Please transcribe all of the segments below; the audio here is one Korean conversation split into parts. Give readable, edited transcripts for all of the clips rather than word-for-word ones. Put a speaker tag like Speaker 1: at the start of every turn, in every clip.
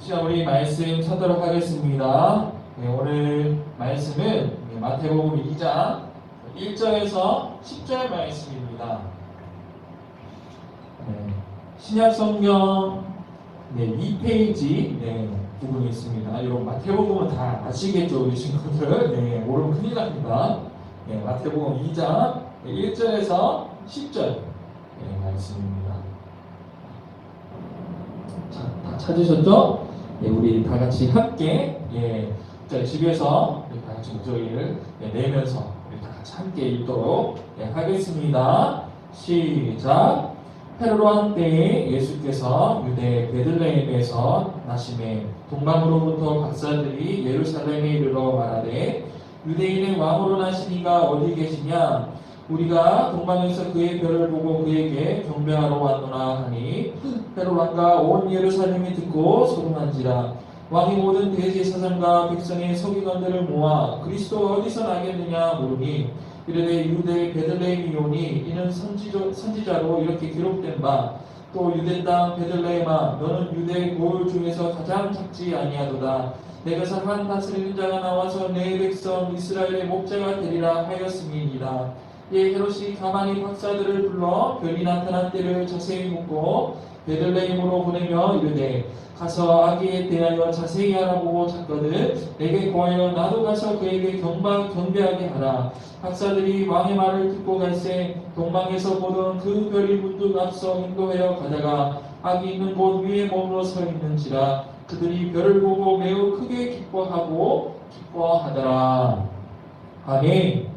Speaker 1: 자, 우리 말씀 찾도록 하겠습니다. 네, 오늘 말씀은 마태복음 2장 1절에서 10절 말씀입니다. 신약 성경 2페이지 부분이 있습니다. 여러분 마태복음은 다 아시겠죠, 우리 친구들? 모르면 큰일 납니다. 마태복음 2장 1절에서 10절 말씀입니다. 자, 다 찾으셨죠? 우리 다 같이 함께 집에서 우리 다 같이 목소리를 내면서 우리 다 같이 함께 읽도록 하겠습니다. 시작. 헤롯 왕 때에 예수께서 유대 베들레헴에서 나심에 동방으로부터 박사들이 예루살렘에 이르러 말하되 유대인의 왕으로 나신 이가 어디 계시냐? 우리가 동방에서 그의 별을 보고 그에게 경배하러 왔노라 하니 헤롯 왕과 온 예루살렘이 듣고 소동한지라. 왕이 모든 대제사장과 백성의 서기관들을 모아 그리스도가 어디서 나겠느냐 물으니 이르되 유대 베들레헴이오니 이는 선지자로 이렇게 기록된 바 또 유대 땅 베들레헴아 너는 유대 고을 중에서 가장 작지 아니하도다. 내게서 한 다스리는 자가 나와서 내 백성 이스라엘의 목자가 되리라 하였음이니라. 헤롯이 가만히 박사들을 불러 별이 나타난 때를 자세히 묻고 베들레헴으로 보내며 이르되 가서 아기에 대하여 자세히 알아보고 찾거든 내게 구하여 나도 가서 그에게 경배하게 하라. 박사들이 왕의 말을 듣고 갈새 동방에서 보던 그 별이 문득 앞서 인도하여 가다가 아기 있는 곳 위에 머물러 서 있는지라. 그들이 별을 보고 매우 크게 기뻐하더라. 아멘.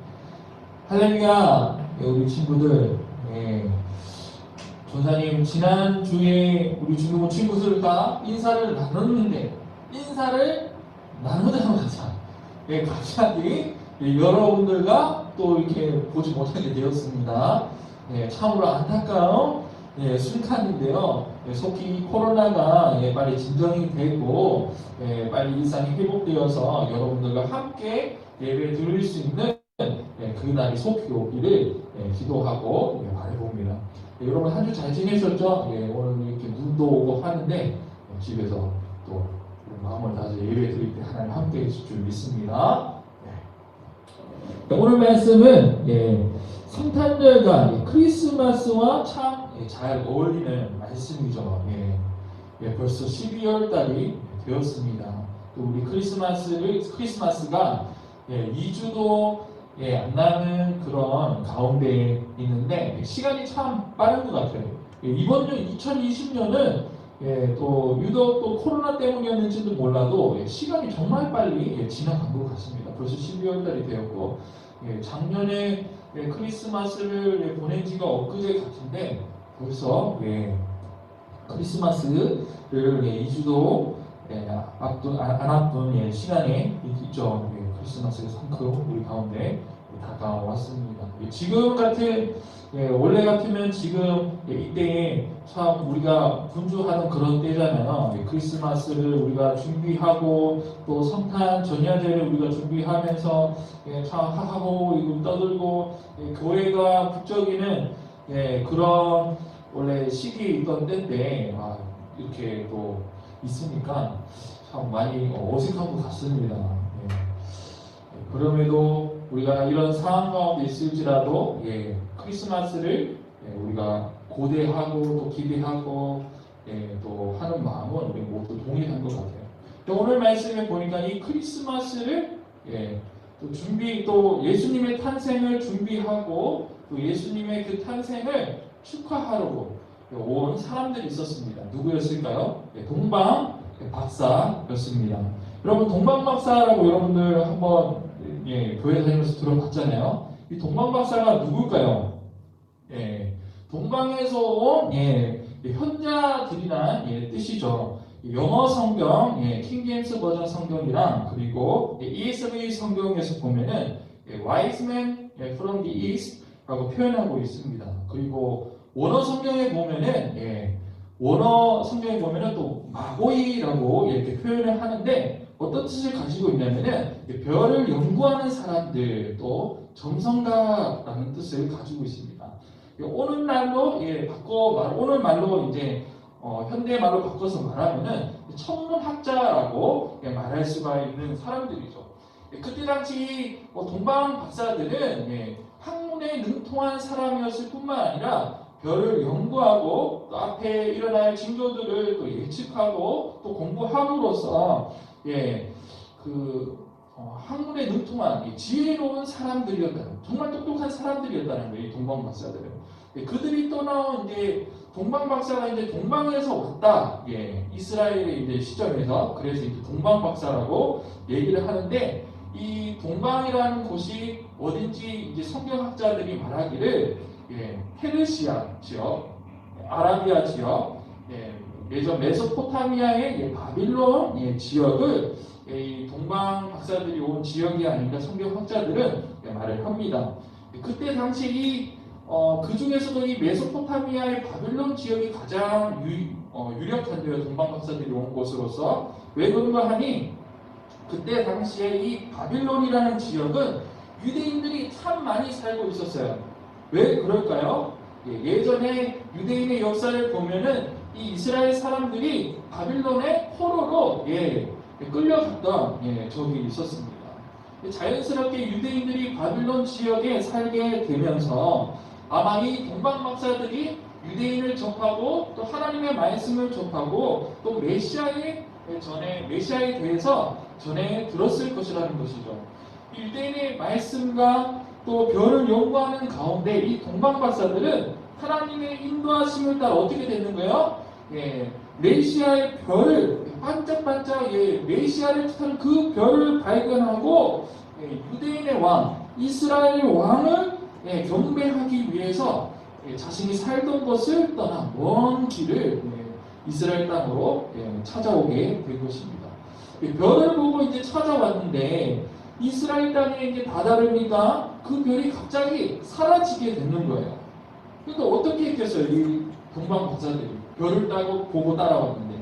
Speaker 1: 할렐루야. 우리 친구들, 전사님 지난주에 우리 중국 친구들과 인사를 나누자마자 갑자기 여러분들과 또 이렇게 보지 못하게 되었습니다. 참으로 안타까운 순간인데요. 속히 코로나가 빨리 진정이 되고 빨리 일상이 회복되어서 여러분들과 함께 예배 드릴 수 있는 그날이 속히 오기를 기도하고 바라봅니다. 여러분 한 주 잘 지내셨죠? 오늘 이렇게 눈도 오고 하는데 집에서 또 마음을 다해서 예배 드릴 때 하나님 함께 해주실 줄 믿습니다. 오늘 말씀은 성탄절과 크리스마스와 참 잘 어울리는 말씀이죠. 벌써 12월 달이 되었습니다. 또 우리 크리스마스가 2주도 안 나는 그런 가운데 있는데 시간이 참 빠른 것 같아요. 이번 년 2020년은 또 유독 또 코로나 때문이었는지도 몰라도 시간이 정말 빨리 지나간 것 같습니다. 벌써 12월 달이 되었고 작년에 크리스마스를 보낸 지가 엊그제 같은데 벌써 크리스마스를 2주도 안 앞둔 시간에 있죠. 크리스마스의 성큼 우리 가운데 다가왔습니다. 지금 같은 원래 같으면 지금 이때에 참 우리가 분주하는 그런 때잖아요. 크리스마스를 우리가 준비하고 또 성탄 전야제를 우리가 준비하면서 참 하고 이거 떠들고 교회가 북적이는 그런 원래 시기에 있던 때인데 이렇게 또 있으니까 참 많이 어색한 것 같습니다. 그럼에도 우리가 이런 상황 가운데 있을지라도 크리스마스를 우리가 고대하고 또 기대하고 또 하는 마음은 우리 모두 동일한 것 같아요. 오늘 말씀에 보니까 이 크리스마스를 또 예수님의 탄생을 준비하고 또 예수님의 그 탄생을 축하하려고 온 사람들이 있었습니다. 누구였을까요? 동방 박사였습니다. 여러분 동방 박사라고 여러분들 한번 교회 다니면서 들어봤잖아요. 이 동방 박사가 누굴까요? 동방에서 온 현자들이란 뜻이죠. 영어 성경 킹제임스 버전 성경이랑 그리고 ESV 성경에서 보면은 wise men from the east라고 표현하고 있습니다. 그리고 원어 성경에 보면은 또 마고이라고 이렇게 표현을 하는데 어떤 뜻을 가지고 있냐면은 별을 연구하는 사람들 또 점성가라는 뜻을 가지고 있습니다. 오늘 말로 오늘 말로 이제 현대말로 바꿔서 말하면은 천문학자라고 말할 수가 있는 사람들이죠. 그때 당시 동방 박사들은 학문에 능통한 사람이었을 뿐만 아니라 별을 연구하고 또 앞에 일어날 징조들을 또 예측하고 또 공부함으로써 학문에 능통한 지혜로운 사람들이었다는, 정말 똑똑한 사람들이었다는 거예요. 이 동방 박사들은. 그들이 떠나온 동방 박사가 동방에서 왔다. 이스라엘의 시점에서 그래서 동방 박사라고 얘기를 하는데, 이 동방이라는 곳이 어딘지 성경학자들이 말하기를 페르시아 지역, 아라비아 지역, 예전 메소포타미아의 바빌론 지역을 이 동방 박사들이 온 지역이 아닌가 성경학자들은 말을 합니다. 그때 당시 그 중에서도 이 메소포타미아의 바빌론 지역이 가장 유력한데요. 동방 박사들이 온 곳으로서. 왜 그런가 하니 그때 당시에 이 바빌론이라는 지역은 유대인들이 참 많이 살고 있었어요. 왜 그럴까요? 예전에 유대인의 역사를 보면은 이 이스라엘 사람들이 바빌론의 포로로 끌려갔던 적이 있었습니다. 자연스럽게 유대인들이 바빌론 지역에 살게 되면서 아마 이 동방 박사들이 유대인을 접하고 또 하나님의 말씀을 접하고 또 메시아에 대해서 전에 들었을 것이라는 것이죠. 유대인의 말씀과 또 별을 연구하는 가운데 이 동방 박사들은 하나님의 인도하심을 따라 어떻게 되는 거예요? 메시아의 별을 반짝반짝 메시아를 뜻하는 그 별을 발견하고 유대인의 왕, 이스라엘 왕을 경배하기 위해서 자신이 살던 것을 떠나 먼 길을 이스라엘 땅으로 찾아오게 된 것입니다. 별을 보고 찾아왔는데 이스라엘 땅에 다다르니까 그 별이 갑자기 사라지게 되는 거예요. 그러니까 어떻게 했겠어요? 이 동방 박사들이 별을 보고 따라왔는데.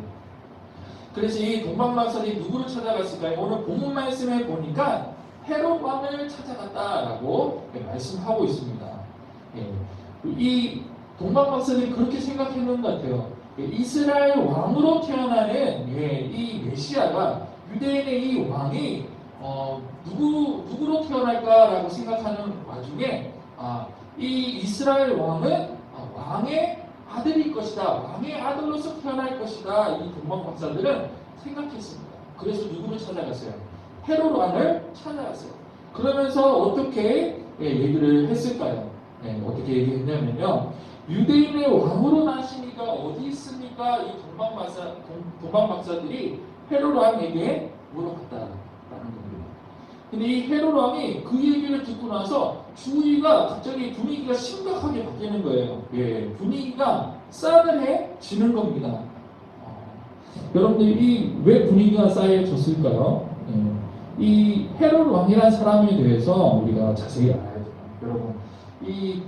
Speaker 1: 그래서 이 동방 박사들이 누구를 찾아갔을까요? 오늘 본문 말씀에 보니까 헤롯 왕을 찾아갔다라고 말씀하고 있습니다. 이 동방 박사들이 그렇게 생각했는 것 같아요. 이스라엘 왕으로 태어나는 이 메시아가, 유대인의 이 왕이 누구로 태어날까라고 생각하는 와중에 이 이스라엘 왕은 왕의 아들일 것이다, 왕의 아들로서 태어날 것이다, 이 동방 박사들은 생각했습니다. 그래서 누구를 찾아갔어요? 헤롯 왕을 찾아갔어요. 그러면서 어떻게 얘기를 했을까요? 어떻게 얘기했냐면요, 유대인의 왕으로 나신 이가 어디 있습니까? 이 동방 박사들이 헤롯 왕에게 물어봤다라는 겁니다. 근데 이 헤롯 왕이 그 얘기를 듣고 나서 주위가 갑자기 분위기가 심각하게 바뀌는 거예요. 분위기가 싸늘해지는 겁니다. 여러분들이 왜 분위기가 싸해졌을까요? 이 헤롯 왕이라는 사람에 대해서 우리가 자세히 알아야 돼요. 여러분, 이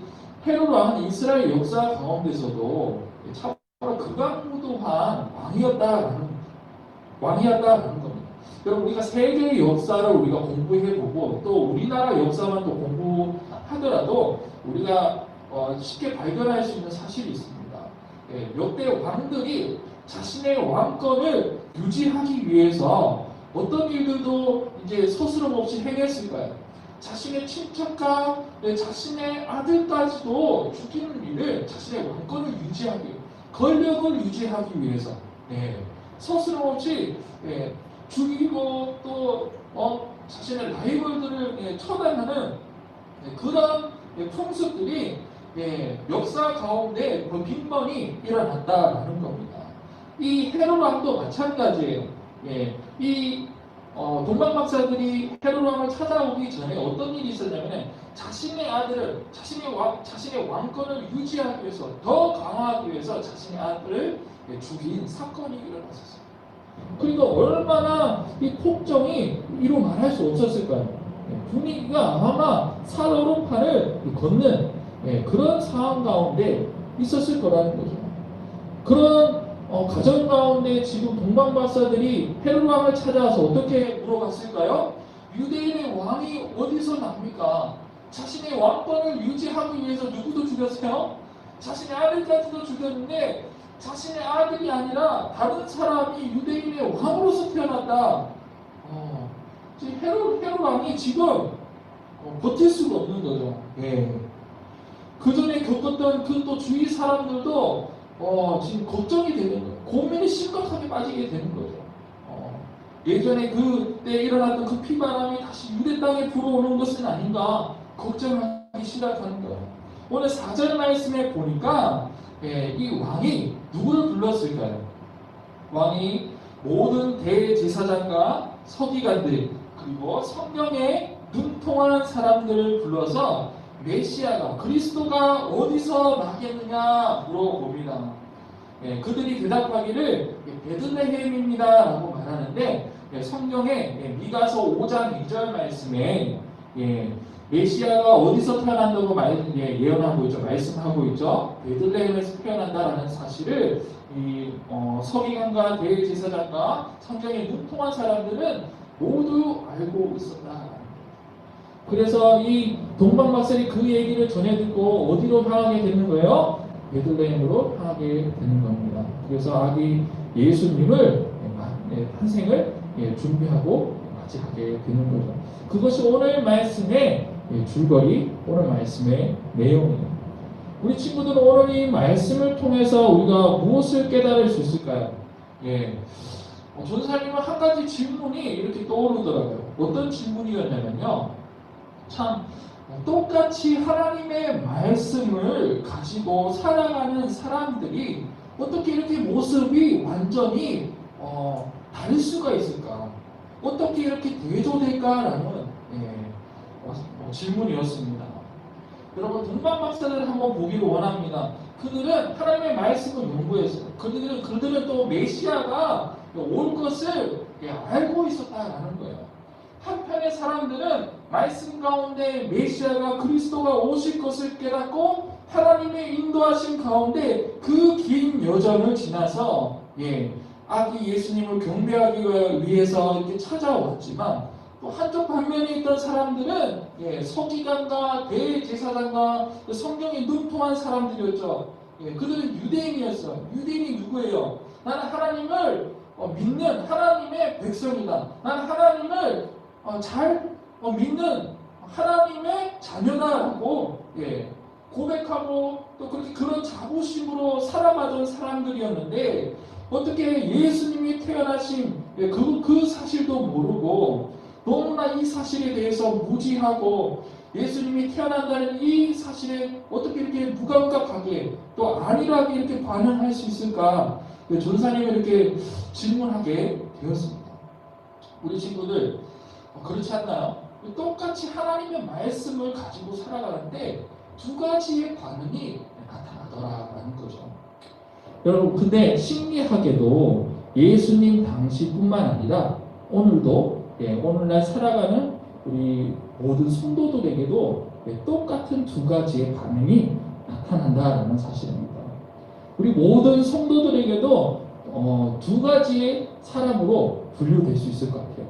Speaker 1: 헤롯 왕은 이스라엘 역사 가운데서도 참으로 극악무도한 왕이었다라는 겁니다. 여러분, 우리가 세계의 역사를 우리가 공부해보고 또 우리나라 역사만 또 공부하더라도 우리가 쉽게 발견할 수 있는 사실이 있습니다. 역대 왕들이 자신의 왕권을 유지하기 위해서 어떤 일들도 서스럼 없이 행했을까요? 자신의 친척과 자신의 아들까지도 죽이는 일을, 자신의 왕권을 유지하기, 권력을 유지하기 위해서 서스럼 없이 죽이고 또 자신의 라이벌들을 처단하는 그런 풍습들이 역사 가운데 빈번히 일어났다라는 겁니다. 이 헤롯 왕도 마찬가지예요. 이 동방 박사들이 헤롯 왕을 찾아오기 전에 어떤 일이 있었냐면 자신의 아들을, 자신의 왕권을 유지하기 위해서, 더 강화하기 위해서 자신의 아들을 죽인 사건이 일어났었어요. 그러니까 얼마나 이 폭정이 이루 말할 수 없었을까요? 분위기가 아마 살얼음판을 걷는 그런 상황 가운데 있었을 거라는 거죠. 그런 가정 가운데 지금 동방 박사들이 헤롯 왕을 찾아와서 어떻게 물어봤을까요? 유대인의 왕이 어디서 납니까? 자신의 왕권을 유지하기 위해서 누구도 죽였어요? 자신의 아들까지도 죽였는데 자신의 아들이 아니라 다른 사람이 유대인의 왕으로서 태어났다. 지금 헤롯 왕이 지금 버틸 수가 없는 거죠. 예. 그 전에 겪었던 그 또 주위 사람들도 지금 걱정이 되는 거예요. 고민이 심각하게 빠지게 되는 거죠. 예전에 그때 일어났던 그 피바람이 다시 유대 땅에 불어오는 것은 아닌가 걱정하기 시작하는 거예요. 오늘 4절 말씀에 보니까 이 왕이 누구를 불렀을까요? 왕이 모든 대제사장과 서기관들 그리고 성경에 눈통하는 사람들을 불러서 메시아가 그리스도가 어디서 나겠느냐 물어봅니다. 그들이 대답하기를 베들레헴입니다 라고 말하는데 성경에 미가서 5장 2절 말씀에 메시아가 어디서 태어난다고 예언하고 있죠. 말씀하고 있죠. 베들레헴에서 태어난다라는 사실을 이 서기관과 대제사장과 성경에 눈통한 사람들은 모두 알고 있었다. 그래서 이 동방박사들이 그 얘기를 전해 듣고 어디로 향하게 되는 거예요? 베들레헴으로 향하게 되는 겁니다. 그래서 아기 예수님을 탄생을 준비하고 맞이하게 되는 거죠. 그것이 오늘 말씀의 줄거리, 오늘 말씀의 내용이에요. 우리 친구들은 오늘 이 말씀을 통해서 우리가 무엇을 깨달을 수 있을까요? 전사님은 한 가지 질문이 이렇게 떠오르더라고요. 어떤 질문이었냐면요. 참 똑같이 하나님의 말씀을 가지고 살아가는 사람들이 어떻게 이렇게 모습이 완전히 다를 수가 있을까? 어떻게 이렇게 대조될까라는 질문이었습니다. 여러분 동방박사들을 한번 보기를 원합니다. 그들은 하나님의 말씀을 연구했어요. 그들은 또 메시아가 올 것을 알고 있었다라는 거예요. 한편의 사람들은 말씀 가운데 메시아가 그리스도가 오실 것을 깨닫고 하나님의 인도하신 가운데 그 긴 여정을 지나서 아기 예수님을 경배하기 위해서 이렇게 찾아왔지만 또 한쪽 반면에 있던 사람들은 서기관과 대제사장과 성경에 눈통한 사람들이었죠. 그들은 유대인이었어요. 유대인이 누구예요? 나는 하나님을 믿는 하나님의 백성이다. 나는 하나님을 잘 믿는 하나님의 자녀다라고 고백하고 또 그렇게 그런 자부심으로 살아가던 사람들이었는데 어떻게 예수님이 태어나신 그 사실도 모르고 너무나 이 사실에 대해서 무지하고 예수님이 태어난다는 이 사실에 어떻게 이렇게 무감각하게 또 안일하게 이렇게 반응할 수 있을까? 전사님이 이렇게 질문하게 되었습니다. 우리 친구들 그렇지 않나요? 똑같이 하나님의 말씀을 가지고 살아가는데 두 가지의 반응이 나타나더라라는 거죠. 여러분 근데 신기하게도 예수님 당시뿐만 아니라 오늘도 오늘날 살아가는 우리 모든 성도들에게도 똑같은 두 가지의 반응이 나타난다라는 사실입니다. 우리 모든 성도들에게도 두 가지의 사람으로 분류될 수 있을 것 같아요.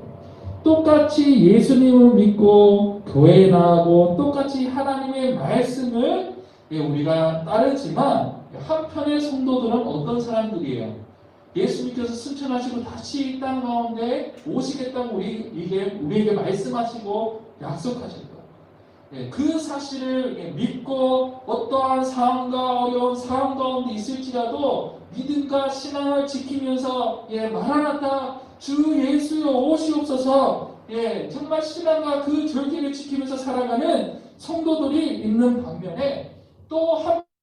Speaker 1: 똑같이 예수님을 믿고 교회에 나가고 똑같이 하나님의 말씀을 우리가 따르지만 한편의 성도들은 어떤 사람들이에요? 예수님께서 승천하시고 다시 이 땅 가운데 오시겠다고 우리에게 말씀하시고 약속하셨다. 그 사실을 믿고 어떠한 상황과 어려운 상황 가운데 있을지라도 믿음과 신앙을 지키면서 마라나타 주 예수여 오시옵소서 정말 신앙과 그 절기를 지키면서 살아가는 성도들이 있는 반면에 또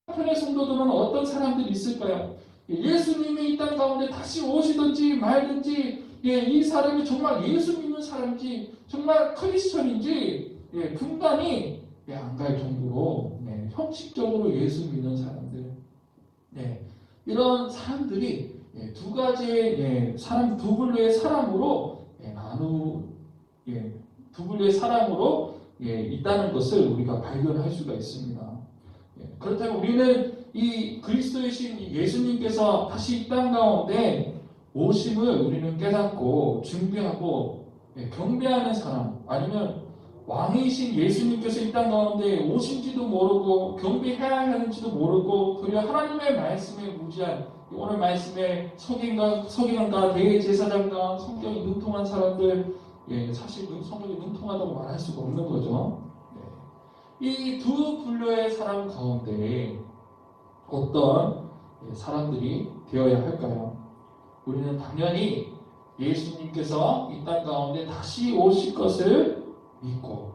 Speaker 1: 한편의 성도들은 어떤 사람들이 있을까요? 예수님이 이 땅 가운데 다시 오시든지 말든지 이 사람이 정말 예수 믿는 사람인지 정말 크리스천인지 분간이 안 갈 정도로 형식적으로 예수 믿는 사람들 이런 사람들이 두 가지의 사람 두 분류의 사람으로 두 분류의 사람으로 있다는 것을 우리가 발견할 수가 있습니다. 그렇다면 우리는 이 그리스도이신 예수님께서 다시 이 땅 가운데 오심을 우리는 깨닫고 준비하고 경배하는 사람 아니면 왕이신 예수님께서 이 땅 가운데 오신지도 모르고 경배해야 하는지도 모르고 그냥 하나님의 말씀에 무지한 오늘 말씀에 서기관과 대제사장과 성경이 능통한 사람들, 사실 성경이 능통하다고 말할 수가 없는 거죠. 이 두 분류의 사람 가운데 어떤 사람들이 되어야 할까요? 우리는 당연히 예수님께서 이 땅 가운데 다시 오실 것을 믿고,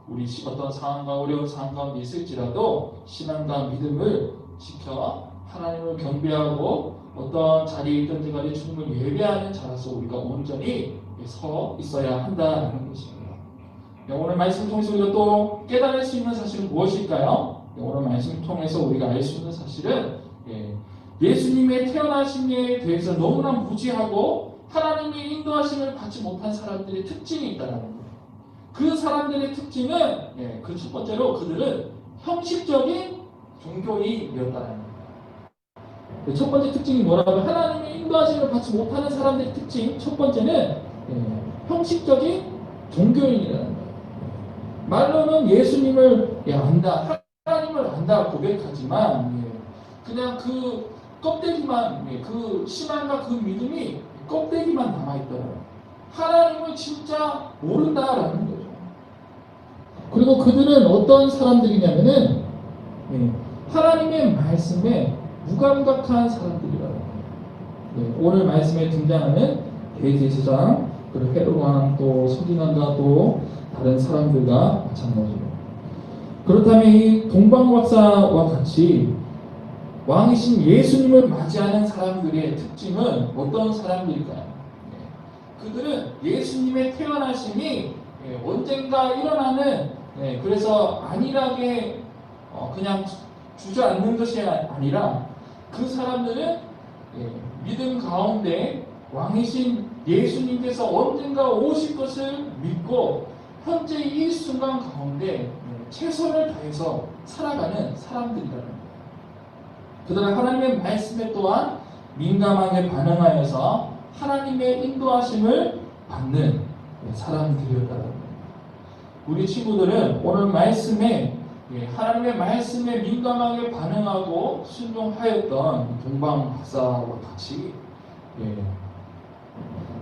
Speaker 1: 우리 어떤 상황과 어려운 상황 가운데 있을지라도 신앙과 믿음을 지켜 하나님을 경배하고 어떤 자리에 있든지 간에 주님을 예배하는 자로서 우리가 온전히 서 있어야 한다는 것입니다. 오늘 말씀 통해서 우리가 또 깨달을 수 있는 사실은 무엇일까요? 오늘 말씀 통해서 우리가 알 수 있는 사실은 예수님의 태어나심에 대해서 너무나 무지하고 하나님의 인도하심을 받지 못한 사람들의 특징이 있다는 거예요. 그 사람들의 특징은 그 첫 번째로 그들은 형식적인 종교인이었다는 거예요. 첫 번째 특징이 뭐라고? 하나님의 인도하심을 받지 못하는 사람들의 특징 첫 번째는 형식적인 종교인이라는 거예요. 말로는 예수님을 안다, 하나님을 안다 고백하지만 그냥 그 껍데기만, 그 신앙과 그 믿음이 껍데기만 남아있더라고요. 하나님을 진짜 모른다라는 거죠. 그리고 그들은 어떤 사람들이냐면은 하나님의 말씀에 무감각한 사람들이라는 거예요. 오늘 말씀에 등장하는 대제사장, 그리고 헤롯 왕, 또 서기관과 또 다른 사람들과 마찬가지로. 그렇다면 이 동방박사와 같이 왕이신 예수님을 맞이하는 사람들의 특징은 어떤 사람들일까요? 그들은 예수님의 태어나심이 언젠가 일어나는, 그래서 안일하게 그냥 주저앉는 것이 아니라 그 사람들은 믿음 가운데 왕이신 예수님께서 언젠가 오실 것을 믿고 현재 이 순간 가운데 최선을 다해서 살아가는 사람들이라는 거예요. 그들은 하나님의 말씀에 또한 민감하게 반응하여서 하나님의 인도하심을 받는 사람들이었다는 거예요. 우리 친구들은 오늘 말씀에 하나님의 말씀에 민감하게 반응하고 순종하였던 동방박사와 같이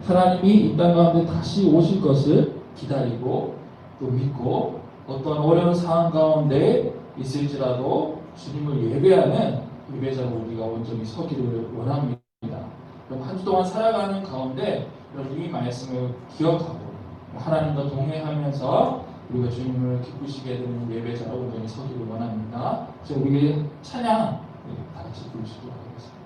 Speaker 1: 하나님이 이 땅 가운데 다시 오실 것을 기다리고 또 믿고 어떤 어려운 상황 가운데 있을지라도 주님을 예배하는 예배자로 우리가 온전히 서기를 원합니다. 그럼 한 주 동안 살아가는 가운데 여러분 이 말씀을 기억하고 하나님과 동행하면서 우리가 주님을 기쁘시게 되는 예배자로 온전히 서기를 원합니다. 그래서 우리의 찬양 다 같이 부르시도록 하겠습니다.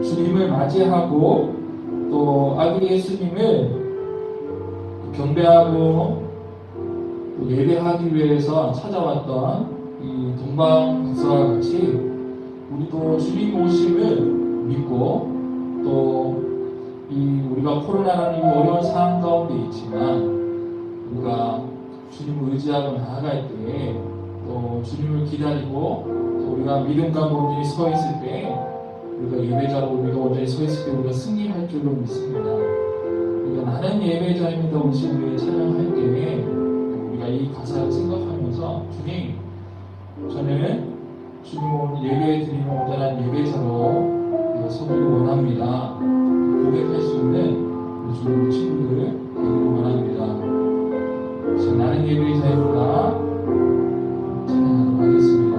Speaker 1: 주님을 맞이하고 또 아기 예수님을 경배하고 또 예배하기 위해서 찾아왔던 이 동방 박사와 같이 우리도 주님 오심을 믿고 또 이 우리가 코로나라는 어려운 상황 가운데 있지만 우리가 주님을 의지하고 나아갈 때에 또 주님을 기다리고 또 우리가 믿음과 온전히 서 있을 때 우리가 예배자로 우리가 온전히 서 있을 때 우리가 승리할 줄로 믿습니다. 우리가 나는 예배자입니다. 우리 우리 찬양할 때에 우리가 이 가사를 생각하면서 주님, 저는 주님 예배 드리는 온전한 예배자로 서기를 원합니다. 고백할 수 있는 우리 주님 친구들을 되기를 원합니다. 나는 예배자입니다. 찬양하도록 하겠습니다.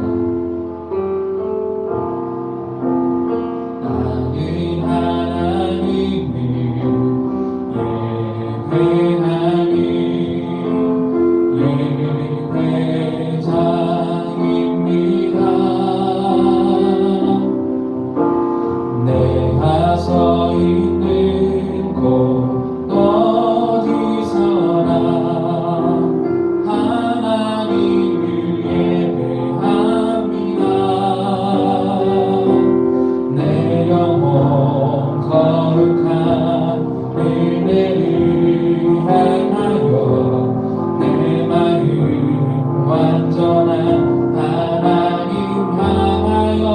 Speaker 1: 완전한 하나님 향하여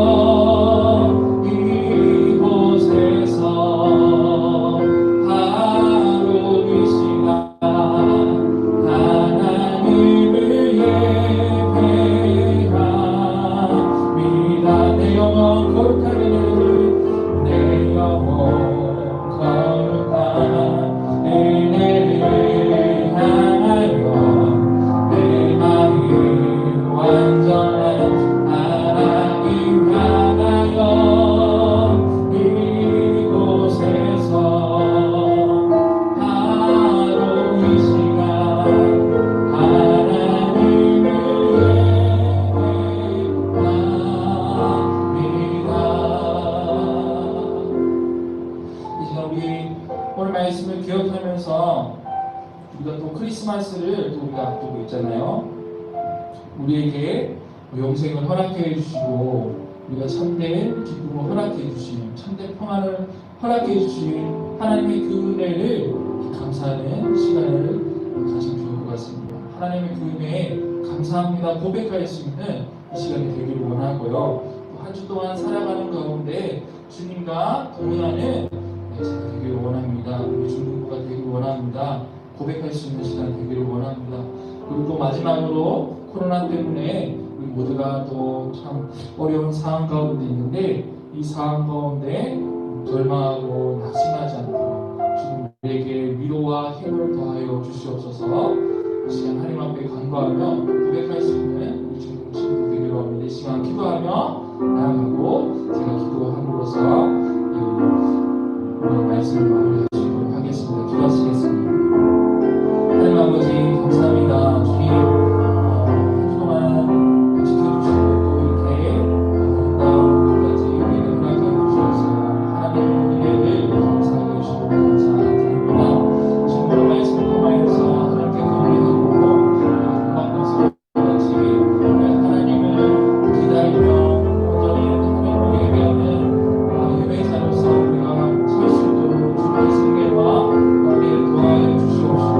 Speaker 1: 오늘 말씀을 기억하면서 우리가 또 크리스마스를 또 우리가 앞두고 있잖아요. 우리에게 영생을 허락해 주시고 우리가 참된 기쁨을 허락해 주신 참된 평안을 허락해 주신 하나님의 그 은혜를 감사하는 시간을 가지면 좋을 것 같습니다. 하나님의 그 은혜에 감사합니다 고백할 수 있는 이 시간이 되기를 원하고요. 한 주 동안 살아가는 가운데 주님과 동행하는 제가 되기를 원합니다. 우리 중국부가 되기를 원합니다. 고백할 수 있는 시간 되기를 원합니다. 그리고 또 마지막으로 코로나 때문에 우리 모두가 또 참 어려운 상황 가운데 있는데 이 상황 가운데 절망하고 낙심하지 않도록 주님 우리에게 위로와 힘을 더하여 주시옵소서. 이 시간 하나님 앞에 간구하며 고백할 수 있는 우리 중국 친구 되기를 원합니다. 이 시간 기도하며 나아가고 제가 기도함으로써 오늘 말씀을 마무리하시도록 하겠습니다. 기도하시겠습니다. 하나님 아버지 감사합니다. 주님 한 주 동안 지켜주시고 또 이렇게 아름다운 끝까지 우리를 허락하여 주셔서 하나님의 은혜를 감사하게 해주시고 감사드립니다. 지금으로 말씀 통하여서 하나님께 경배하고 공감하면서 같이 하나님을 기다리며 온전히 하나님을 예배하는 예배자로서 우리가 설 수 있도록 주님의 승리와 우리를 도와여 주시옵시고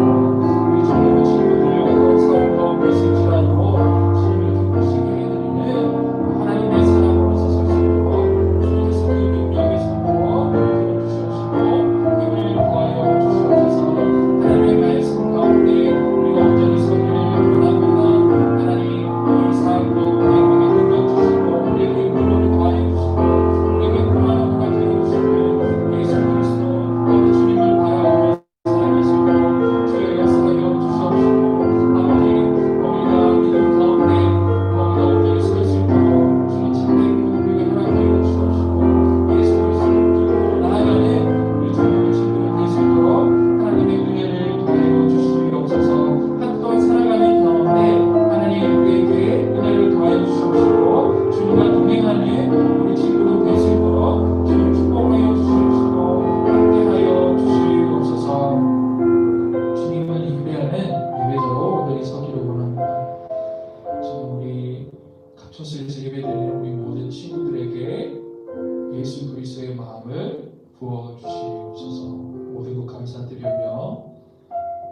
Speaker 1: 예수 그리스도의 마음을 부어주시옵소서. 모든 것 감사드리며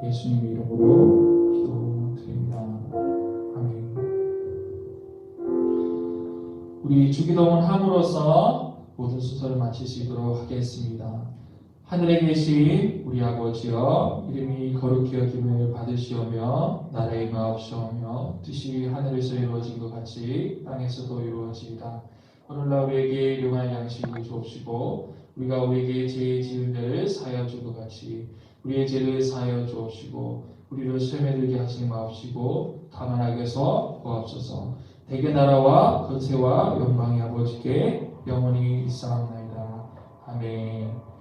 Speaker 1: 예수님의 이름으로 기도드립니다. 아멘. 우리 주기도문 함으로써 모든 순서를 마치시도록 하겠습니다. 하늘에 계신 우리 아버지여, 이름이 거룩히 여김을 받으시오며 나라의 마옵시오며 뜻이 하늘에서 이루어진 것 같이 땅에서도 이루어지이다. 오늘날 우리에게 일용할 양식을 주옵시고 우리가 우리에게 죄 지은 데를 사하여 준 것 같이 우리의 죄를 사하여 주옵시고 우리를 시험에 들게 하지 마옵시고 다만 악에서 구하옵소서. 대개 나라와 권세와 영광이 아버지께 영원히 있사옵나이다. 아멘.